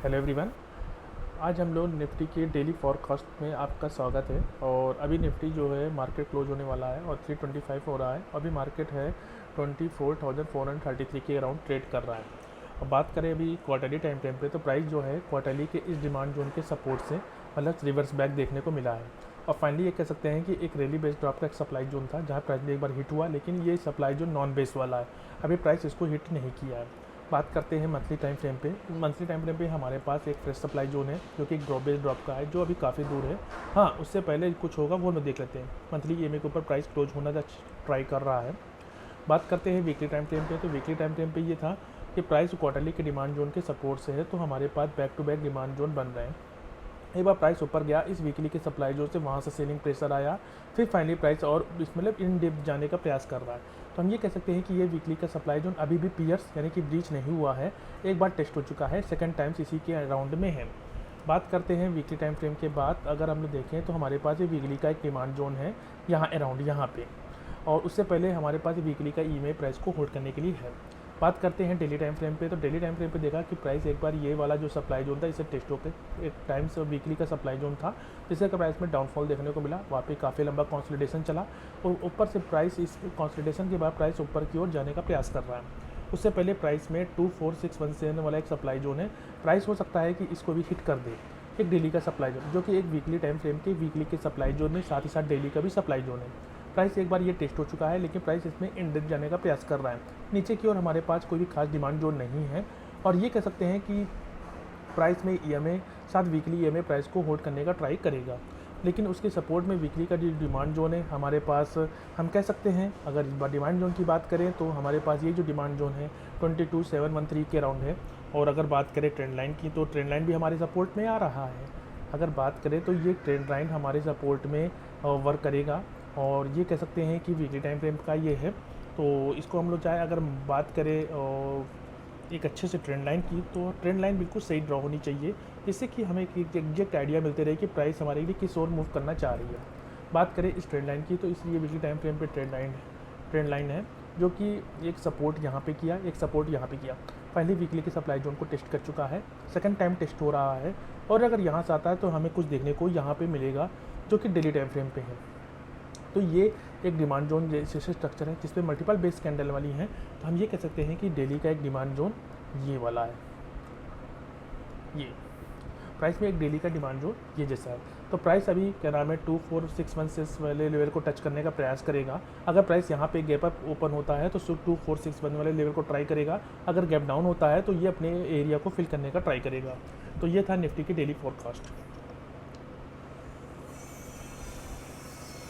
Hello everyone. आज हम लोग निफ्टी के डेली फॉरकास्ट में आपका स्वागत है। और अभी निफ्टी जो है मार्केट क्लोज होने वाला है और 325 हो रहा है। अभी मार्केट है 24,433 के अराउंड ट्रेड कर रहा है। अब बात करें अभी क्वार्टरली टाइम फ्रेम पे, तो प्राइस जो है क्वार्टरली के इस डिमांड जोन के सपोर्ट से मतलब रिवर्स बैक देखने को मिला है। और फाइनली ये कह सकते हैं कि एक रैली बेस्ड ड्रॉप का एक सप्लाई जोन था जहाँ प्राइस में एक बार हिट हुआ, लेकिन ये सप्लाई जोन नॉन बेस वाला है। अभी प्राइस इसको हिट नहीं किया है। बात करते हैं मंथली टाइम फ्रेम पे। मंथली टाइम फ्रेम पे हमारे पास एक फ्रेश सप्लाई जोन है जो कि एक ड्रॉप बेस्ड ड्रॉप का है, जो अभी काफ़ी दूर है। हाँ, उससे पहले कुछ होगा वो हम देख लेते हैं। मंथली ईएमए के ऊपर प्राइस क्लोज होना ट्राई कर रहा है। बात करते हैं वीकली टाइम फ्रेम पे, तो वीकली टाइम फ्रेम पे ये था कि प्राइस क्वार्टरली के डिमांड जोन के सपोर्ट से है, तो हमारे पास back to back demand zone बन रहे हैं। एक बार प्राइस ऊपर गया इस वीकली के सप्लाई जोन से, वहाँ से सेलिंग प्रेशर आया, फिर फाइनली प्राइस और मतलब इन डेप्थ जाने का प्रयास कर रहा है। तो हम ये कह सकते हैं कि ये वीकली का सप्लाई जोन अभी भी पियर्स यानी कि ब्रीच नहीं हुआ है, एक बार टेस्ट हो चुका है, सेकंड टाइम्स इसी के अराउंड में है। बात करते हैं वीकली टाइम फ्रेम के बाद, अगर हम लोग देखें तो हमारे पास ये वीकली का एक डिमांड जोन है यहाँ अराउंड यहाँ पे, और उससे पहले हमारे पास वीकली का ईएमए प्राइस को होल्ड करने के लिए है। बात करते हैं डेली टाइम फ्रेम पे, तो डेली टाइम फ्रेम पे देखा कि प्राइस एक बार ये वाला जो सप्लाई जोन था इसे टेस्ट होकर एक टाइम्स वीकली का सप्लाई जोन था, जिससे प्राइस में डाउनफॉल देखने को मिला। वहाँ पे काफ़ी लंबा कंसोलिडेशन चला और ऊपर से प्राइस इस कंसोलिडेशन के बाद प्राइस ऊपर की ओर जाने का प्रयास कर रहा है। उससे पहले प्राइस में 24617 वाला एक सप्लाई जोन है, प्राइस हो सकता है कि इसको भी हिट कर दे। एक डेली का सप्लाई जोन जो कि एक वीकली टाइम फ्रेम के वीकली के सप्लाई जोन में साथ ही साथ डेली का भी सप्लाई जोन है। प्राइस एक बार ये टेस्ट हो चुका है, लेकिन प्राइस इसमें इन डेप्थ जाने का प्रयास कर रहा है। नीचे की ओर हमारे पास कोई भी खास डिमांड जोन नहीं है, और ये कह सकते हैं कि प्राइस में ईएमए साथ वीकली ईएमए प्राइस को होल्ड करने का ट्राई करेगा। लेकिन उसके सपोर्ट में वीकली का जो डिमांड जोन है हमारे पास, हम कह सकते हैं अगर डिमांड जोन की बात करें तो हमारे पास ये जो डिमांड जोन है 22713 के अराउंड है। और अगर बात करें ट्रेंड लाइन की, तो ट्रेंड लाइन भी हमारे सपोर्ट में आ रहा है। अगर बात करें तो ये ट्रेंड लाइन हमारे सपोर्ट में वर्क करेगा, और ये कह सकते हैं कि वीकली टाइम फ्रेम का ये है। तो इसको हम लोग चाहे अगर बात करें एक अच्छे से ट्रेंड लाइन की, तो ट्रेंड लाइन बिल्कुल सही ड्रॉ होनी चाहिए, जिससे कि हमें एक एग्जैक्ट आइडिया मिलते रहे कि प्राइस हमारे लिए किस ओर मूव करना चाह रही है। बात करें इस ट्रेंड लाइन की, तो इसलिए वीकली टाइम फ्रेम पे ट्रेंड लाइन है जो कि एक सपोर्ट यहाँ पे किया, एक सपोर्ट यहाँ पे किया। पहले वीकली के सप्लाई जोन को टेस्ट कर चुका है, सेकंड टाइम टेस्ट हो रहा है, और अगर यहाँ से आता है तो हमें कुछ देखने को यहाँ पे मिलेगा जो कि डेली टाइम फ्रेम पे है। तो ये एक डिमांड जोन जैसे स्ट्रक्चर है जिसपे मल्टीपल बेस कैंडल वाली हैं, तो हम ये कह सकते हैं कि डेली का एक डिमांड जोन ये वाला है। ये प्राइस में एक डेली का डिमांड जोन ये जैसा है। तो प्राइस अभी क्या नाम है 24616 वाले लेवल को टच करने का प्रयास करेगा। अगर प्राइस यहाँ पे गैप अप ओपन होता है तो 2461 वाले लेवल को ट्राई करेगा। अगर गैप डाउन होता है तो ये अपने एरिया को फिल करने का ट्राई करेगा। तो ये था निफ्टी की डेली फोरकास्ट।